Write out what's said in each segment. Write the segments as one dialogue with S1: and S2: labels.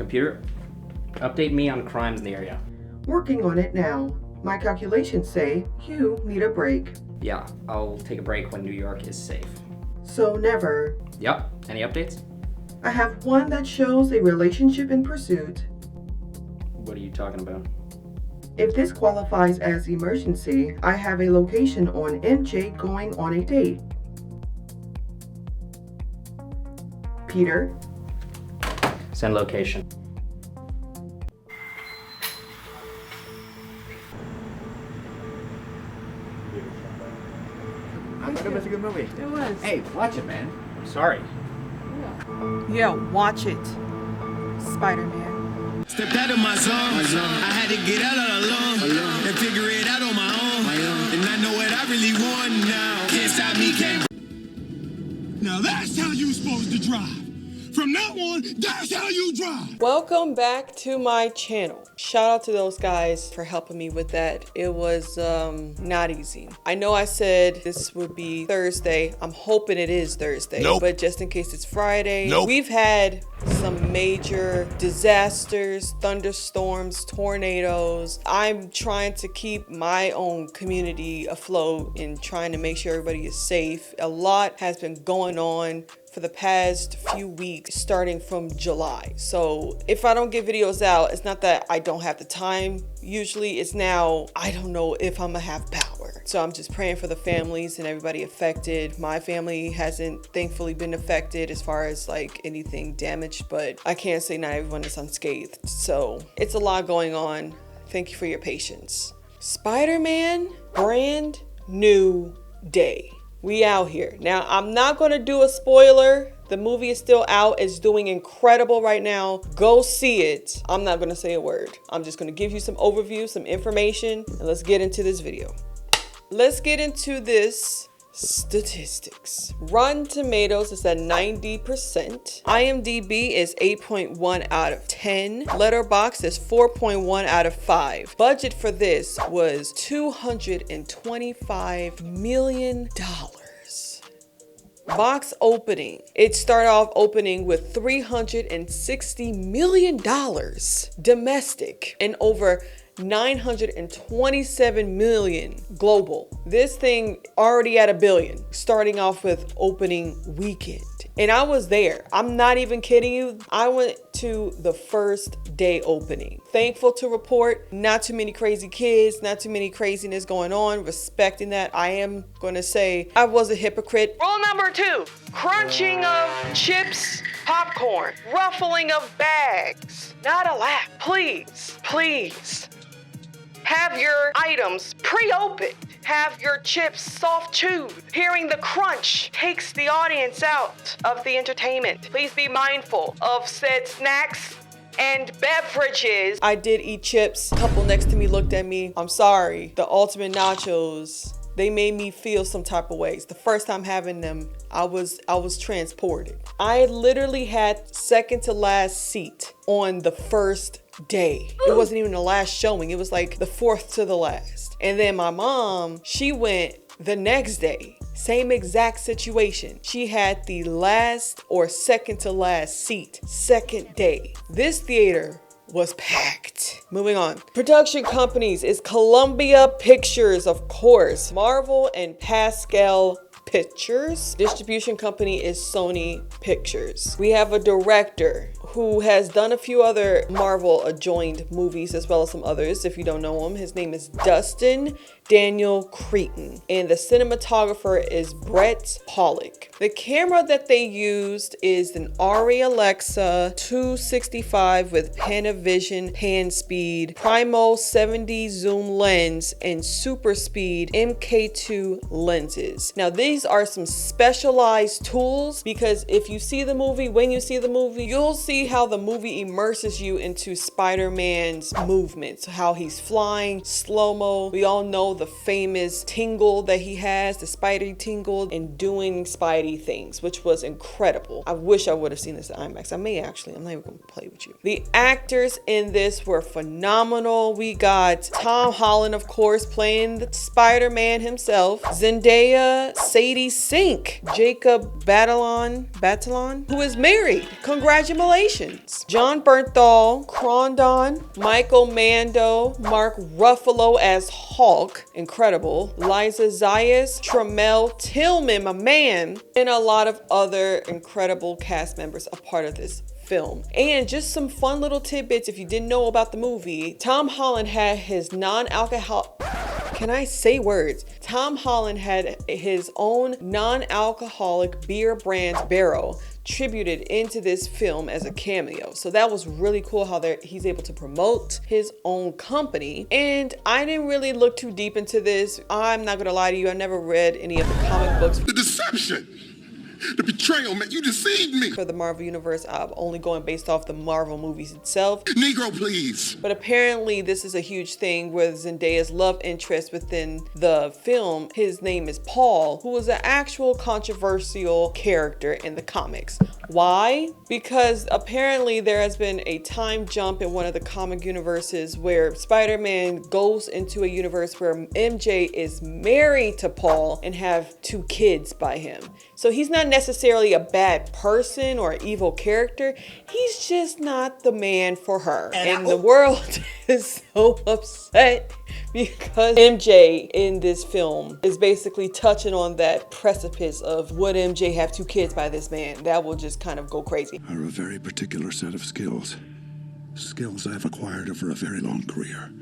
S1: Computer, update me on crimes in the area.
S2: Working on it now. My calculations say you need a break.
S1: Yeah, I'll take a break when New York is safe.
S2: So never.
S1: Yep, any updates?
S2: I have one that shows a relationship in pursuit.
S1: What are you talking about?
S2: If this qualifies as emergency, I have a location on MJ going on a date. Peter?
S1: Send location.
S3: I thought it was a good movie.
S4: It was.
S3: Hey, watch it, man.
S1: I'm sorry.
S4: Yeah, watch it. Spider-Man.
S5: Stepped out of my zone. I had to get out all alone and figure it out on my own. And I know what I really want now. Can't stop me, can't. Now that's how you supposed to drive. From now on, that's how you drive.
S4: Welcome back to my channel. Shout out to those guys for helping me with that. It was not easy. I know I said this would be Thursday. I'm hoping it is Thursday.
S5: Nope.
S4: But just in case it's Friday.
S5: Nope.
S4: We've had some major disasters, thunderstorms, tornadoes. I'm trying to keep my own community afloat and trying to make sure everybody is safe. A lot has been going on for the past few weeks, starting from July. So if I don't get videos out, it's not that I don't have the time. Usually it's now, I don't know if I'm gonna have power. So I'm just praying for the families and everybody affected. My family hasn't thankfully been affected as far as like anything damaged, but I can't say not everyone is unscathed. So it's a lot going on. Thank you for your patience. Spider-Man, brand new day. We out here. Now, I'm not going to do a spoiler. The movie is still out. It's doing incredible right now. Go see it. I'm not going to say a word. I'm just going to give you some overview, some information, and let's get into this video. Let's get into this statistics. Rotten Tomatoes is at 90%. IMDb is 8.1 out of 10. Letterboxd is 4.1 out of 5. Budget for this was $225 million. Box opening. It started off opening with $360 million domestic and over 927 million global. This thing already at $1 billion, starting off with opening weekend. And I was there. I'm not even kidding you. I went to the first day opening. Thankful to report, not too many crazy kids, not too many craziness going on. Respecting that. I am going to say I was a hypocrite. Rule number 2, crunching of chips, popcorn, ruffling of bags. Not allowed. Please, please. Have your items pre-opened. Have your chips soft chewed. Hearing the crunch takes the audience out of the entertainment. Please be mindful of said snacks and beverages. I did eat chips. A couple next to me looked at me. I'm sorry. The ultimate nachos, they made me feel some type of ways. The first time having them, I was transported. I literally had second to last seat on the first day. It wasn't even the last showing. It was like the fourth to the last. And then my mom, she went the next day. Same exact situation. She had the last or second to last seat, second day. This theater was packed. Moving on. Production companies is Columbia Pictures, of course. Marvel and Pascal Pictures. Distribution company is Sony Pictures. We have a director who has done a few other Marvel adjoined movies as well as some others. If you don't know him, his name is Dustin Daniel Creighton, and the cinematographer is Brett Pollock. The camera that they used is an Arri Alexa 265 with Panavision pan speed, Primo 70 zoom lens, and super speed MK2 lenses. Now these are some specialized tools because if you see the movie, when you see the movie, you'll see how the movie immerses you into Spider-Man's movements, how he's flying, slow-mo. We all know the famous tingle that he has, the Spidey tingle, and doing Spidey things, which was incredible. I wish I would have seen this at IMAX. I may actually, I'm not even gonna play with you. The actors in this were phenomenal. We got Tom Holland, of course, playing the Spider-Man himself. Zendaya, Sadie Sink, Jacob Batalon, who is married. Congratulations. John Bernthal, Crondon, Michael Mando, Mark Ruffalo as Hulk, incredible. Liza Zayas, Tramel Tillman, my man, and a lot of other incredible cast members a part of this film. And just some fun little tidbits if you didn't know about the movie. Tom Holland had his Can I say words? Tom Holland had his own non-alcoholic beer brand barrel tributed into this film as a cameo. So that was really cool how he's able to promote his own company. And I didn't really look too deep into this. I'm not gonna lie to you, I never read any of the comic books.
S5: The deception! The betrayal, man, you deceived me!
S4: For the Marvel Universe, I'm only going based off the Marvel movies itself.
S5: Negro, please!
S4: But apparently this is a huge thing with Zendaya's love interest within the film. His name is Paul, who was an actual controversial character in the comics. Why? Because apparently there has been a time jump in one of the comic universes where Spider-Man goes into a universe where MJ is married to Paul and have 2 kids by him. So he's not necessarily a bad person or evil character. He's just not the man for her. And the world is so upset because MJ in this film is basically touching on that precipice of would MJ have 2 kids by this man? That will just kind of go crazy.
S6: Are a very particular set of skills. Skills I've acquired over a very long career.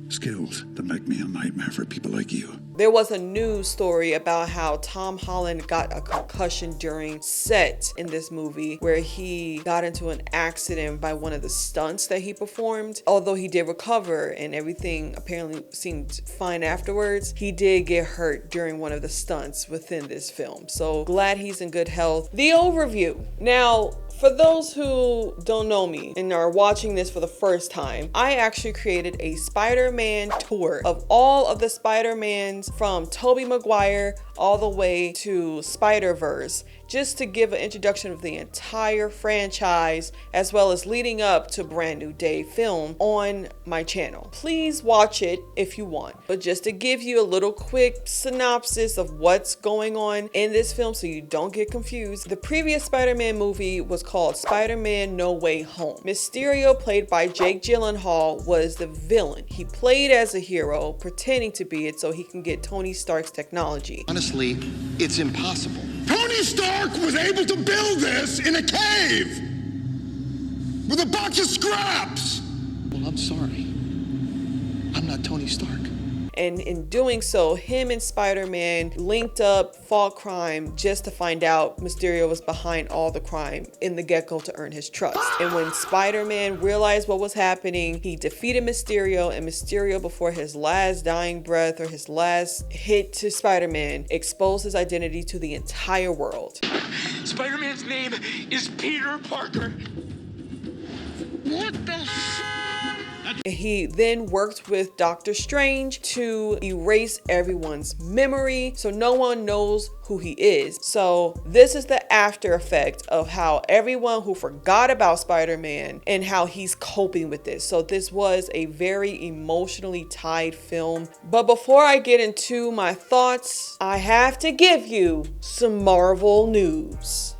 S6: Skills that make me a nightmare for people like you.
S4: There was a news story about how Tom Holland got a concussion during set in this movie where he got into an accident by one of the stunts that he performed. Although he did recover and everything apparently seemed fine afterwards, he did get hurt during one of the stunts within this film. So glad he's in good health. The overview. Now, for those who don't know me and are watching this for the first time, I actually created a Spider-Man tour of all of the Spider-Mans from Tobey Maguire all the way to Spider-Verse, just to give an introduction of the entire franchise as well as leading up to Brand New Day film on my channel. Please watch it if you want, but just to give you a little quick synopsis of what's going on in this film so you don't get confused. The previous Spider-Man movie was called Spider-Man No Way Home. Mysterio, played by Jake Gyllenhaal, was the villain. He played as a hero, pretending to be it so he can get Tony Stark's technology.
S7: Honestly, it's impossible.
S5: Tony Stark was able to build this in a cave! With a box of scraps!
S7: Well, I'm sorry. I'm not Tony Stark.
S4: And in doing so, him and Spider-Man linked up, fought crime, just to find out Mysterio was behind all the crime in the get-go to earn his trust. And when Spider-Man realized what was happening, he defeated Mysterio, and Mysterio, before his last dying breath or his last hit to Spider-Man, exposed his identity to the entire world.
S5: Spider-Man's name is Peter Parker. What the
S4: He then worked with Doctor Strange to erase everyone's memory so no one knows who he is. So this is the after effect of how everyone who forgot about Spider-Man and how he's coping with this. So this was a very emotionally tied film. But before I get into my thoughts, I have to give you some Marvel news.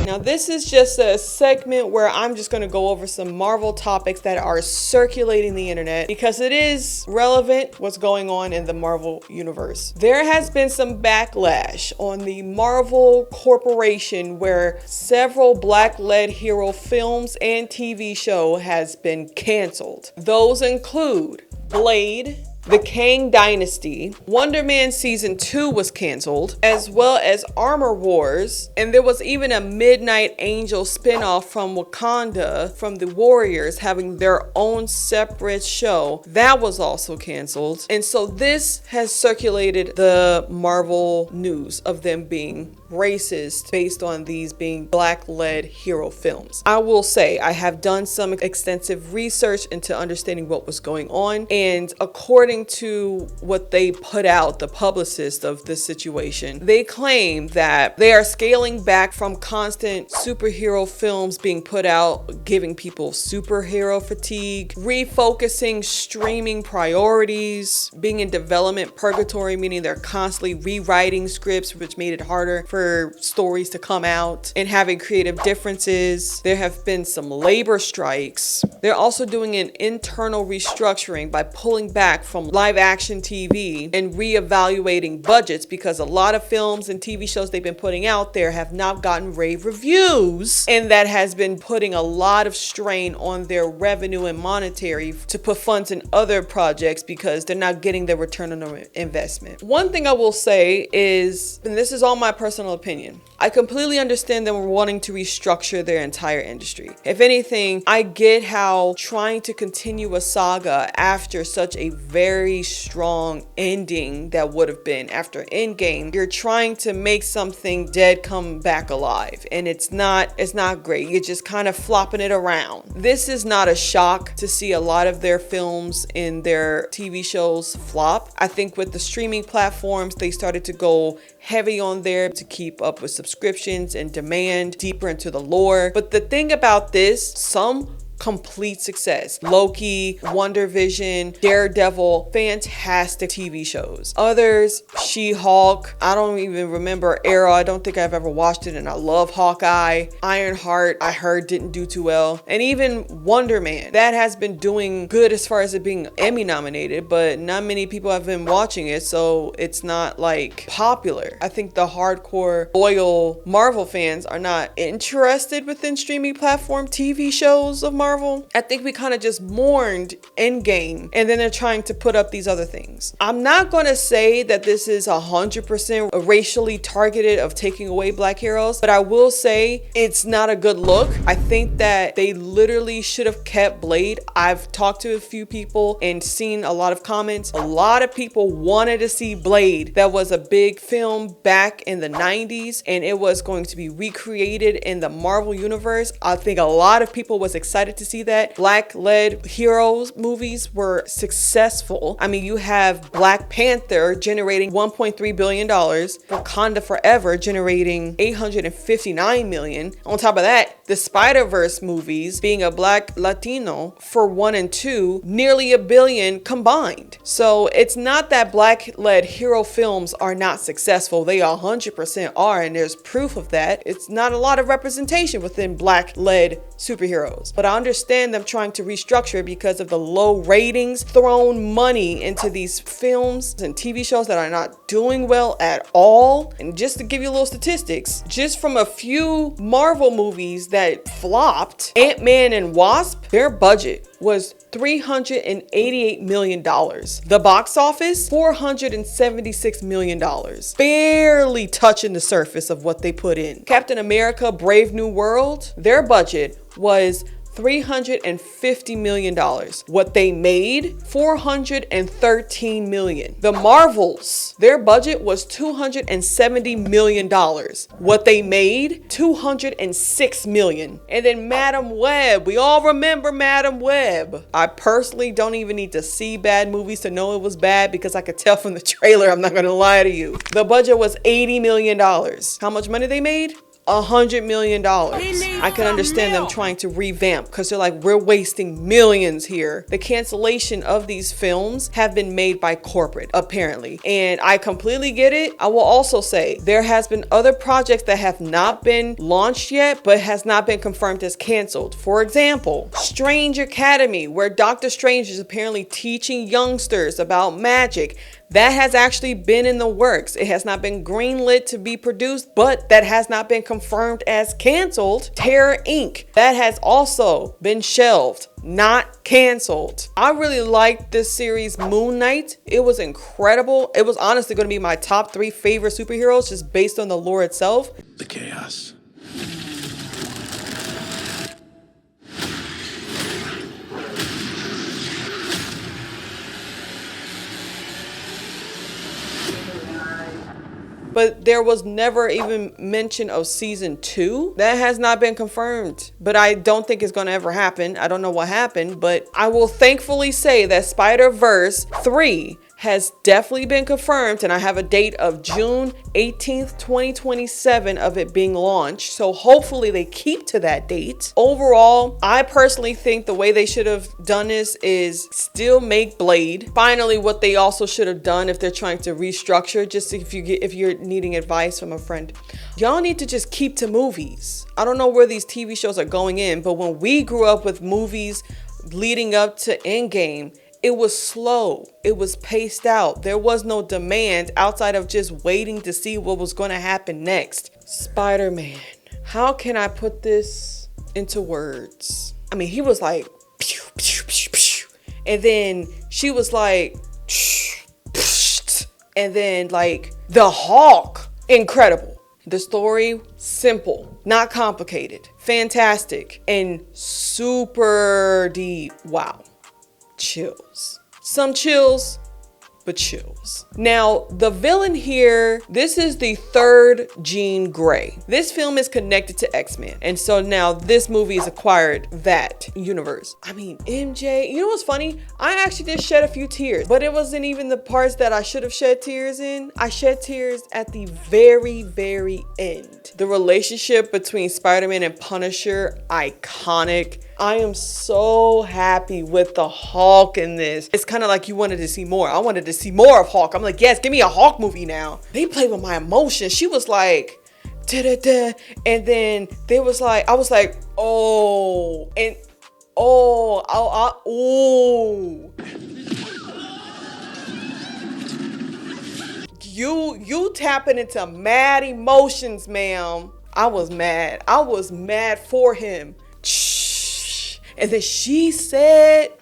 S4: Now this is just a segment where I'm just going to go over some Marvel topics that are circulating the internet because it is relevant what's going on in the Marvel universe. There has been some backlash on the Marvel Corporation where several Black-led hero films and TV show has been canceled. Those include Blade, The Kang Dynasty, Wonder Man Season 2 was canceled, as well as Armor Wars, and there was even a Midnight Angel spinoff from Wakanda from the Warriors having their own separate show. That was also canceled. And so this has circulated the Marvel news of them being racist based on these being black-led hero films. I will say I have done some extensive research into understanding what was going on, and according to what they put out, the publicist of this situation, they claim that they are scaling back from constant superhero films being put out, giving people superhero fatigue, refocusing streaming priorities, being in development purgatory, meaning they're constantly rewriting scripts, which made it harder for stories to come out, and having creative differences. There have been some labor strikes. They're also doing an internal restructuring by pulling back from live action TV and reevaluating budgets, because a lot of films and TV shows they've been putting out there have not gotten rave reviews, and that has been putting a lot of strain on their revenue and monetary to put funds in other projects because they're not getting the return on their investment. One thing I will say is, and this is all my personal opinion, I completely understand them wanting to restructure their entire industry. If anything, I get how trying to continue a saga after such a very strong ending that would have been after Endgame, you're trying to make something dead come back alive, and it's not great. You're just kind of flopping it around. This is not a shock to see a lot of their films and their TV shows flop. I think with the streaming platforms, they started to go heavy on there to keep up with subscriptions and demand deeper into the lore. But the thing about this, some complete success. Loki, WandaVision, Daredevil, fantastic TV shows. Others, She-Hulk, I don't even remember Arrow. I don't think I've ever watched it, and I love Hawkeye. Ironheart, I heard didn't do too well. And even Wonder Man, that has been doing good as far as it being Emmy nominated, but not many people have been watching it, so it's not like popular. I think the hardcore, loyal Marvel fans are not interested within streaming platform TV shows of Marvel. I think we kind of just mourned Endgame, and then they're trying to put up these other things. I'm not going to say that this is 100% racially targeted of taking away black heroes, but I will say it's not a good look. I think that they literally should have kept Blade. I've talked to a few people and seen a lot of comments. A lot of people wanted to see Blade. That was a big film back in the 90s, and it was going to be recreated in the Marvel universe. I think a lot of people was excited to see that. Black-led heroes movies were successful. I mean, you have Black Panther generating $1.3 billion, Wakanda Forever generating $859 million. On top of that, the Spider-Verse movies, being a Black Latino for 1 and 2, nearly $1 billion combined. So it's not that Black-led hero films are not successful. They 100% are, and there's proof of that. It's not a lot of representation within Black-led superheroes, but I understand them trying to restructure because of the low ratings, thrown money into these films and TV shows that are not doing well at all. And just to give you a little statistics, just from a few Marvel movies that flopped, Ant-Man and Wasp, their budget was $388 million. The box office, $476 million. Barely touching the surface of what they put in. Captain America, Brave New World, their budget was $350 million. What they made, $413 million. The Marvels, their budget was $270 million. What they made, $206 million. And then Madam Web, we all remember Madam Web. I personally don't even need to see bad movies to know it was bad, because I could tell from the trailer, I'm not gonna lie to you. The budget was $80 million. How much money they made? $100 million. I can understand them trying to revamp, because they're like, we're wasting millions here. The cancellation of these films have been made by corporate, apparently, and I completely get it. I will also say there has been other projects that have not been launched yet, but has not been confirmed as canceled. For example, Strange Academy, where Doctor Strange is apparently teaching youngsters about magic. That has actually been in the works. It has not been greenlit to be produced, but that has not been confirmed as canceled. Terror Inc. That has also been shelved, not canceled. I really liked this series Moon Knight. It was incredible. It was honestly going to be my top 3 favorite superheroes just based on the lore itself.
S6: The chaos.
S4: but there was never even mention of season 2. That has not been confirmed, but I don't think it's gonna ever happen. I don't know what happened, but I will thankfully say that Spider-Verse 3 has definitely been confirmed, and I have a date of June 18th, 2027 of it being launched. So hopefully they keep to that date. Overall, I personally think the way they should have done this is still make Blade. Finally, what they also should have done if they're trying to restructure, just if you're needing advice from a friend, y'all need to just keep to movies. I don't know where these TV shows are going in, but when we grew up with movies leading up to Endgame, it was slow. It was paced out. There was no demand outside of just waiting to see what was going to happen next. Spider-Man. How can I put this into words? I mean, he was like, pew, pew, pew, pew. And then she was like, and then like the Hulk. Incredible. The story, simple, not complicated, fantastic, and super deep. Wow. Chills. Some chills, but chills. Now, the villain here, this is the third Jean Grey. This film is connected to X-Men. And so now this movie has acquired that universe. I mean, MJ, you know what's funny? I actually did shed a few tears, but it wasn't even the parts that I should have shed tears in. I shed tears at the very, very end. The relationship between Spider-Man and Punisher, iconic. I am so happy with the Hulk in this. It's kind of like you wanted to see more. I wanted to see more of Hulk. I'm like, yes, give me a Hulk movie now. They played with my emotions. She was like, da-da-da. And then they was like, I was like, oh, and oh, oh. You tapping into mad emotions, ma'am. I was mad. I was mad for him. And then she said,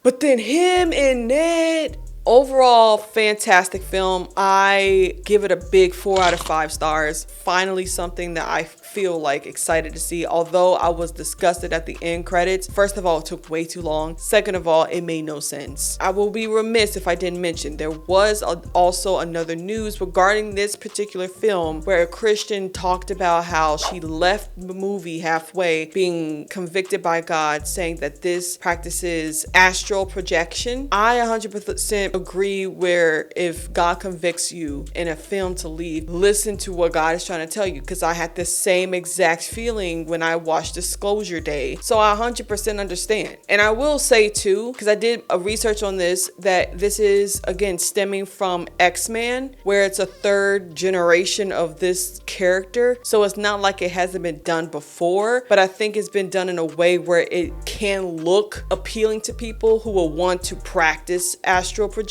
S4: but then him and Ned. Overall, fantastic film. I give it a big 4 out of 5 stars. Finally, something that I feel like excited to see. Although I was disgusted at the end credits. First of all, it took way too long. Second of all, it made no sense. I will be remiss if I didn't mention there was also another news regarding this particular film where a Christian talked about how she left the movie halfway, being convicted by God, saying that this practices astral projection. I 100% agree where if God convicts you in a film to leave, listen to what God is trying to tell you, because I had the same exact feeling when I watched Disclosure Day. So I 100% understand. And I will say too, because I did a research on this, that this is again stemming from X-Men, where it's a third generation of this character. So it's not like it hasn't been done before, but I think it's been done in a way where it can look appealing to people who will want to practice astral projection.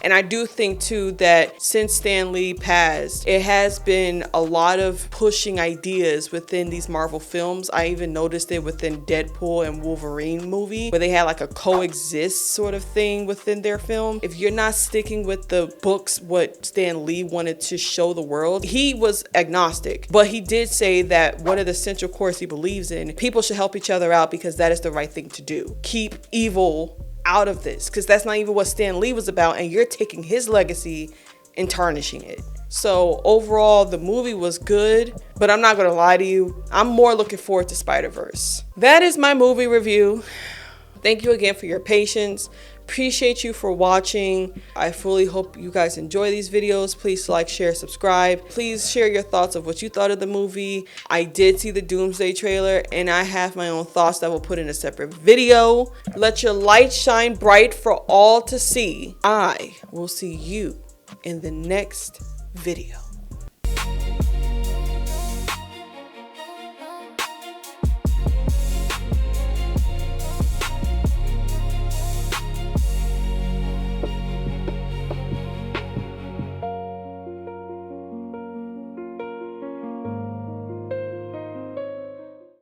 S4: And I do think too that since Stan Lee passed, it has been a lot of pushing ideas within these Marvel films. I even noticed it within Deadpool and Wolverine movie, where they had like a coexist sort of thing within their film. If you're not sticking with the books, what Stan Lee wanted to show the world, he was agnostic, but he did say that one of the central cores he believes in, people should help each other out because that is the right thing to do. Keep evil out of this, because that's not even what Stan Lee was about, and you're taking his legacy and tarnishing it. So overall, the movie was good, but I'm not gonna lie to you, I'm more looking forward to Spider-Verse. That is my movie review. Thank you again for your patience. Appreciate you for watching. I fully hope you guys enjoy these videos. Please like, share, subscribe. Please share your thoughts of what you thought of the movie. I did see the Doomsday trailer, and I have my own thoughts that I will put in a separate video. Let your light shine bright for all to see. I will see you in the next video.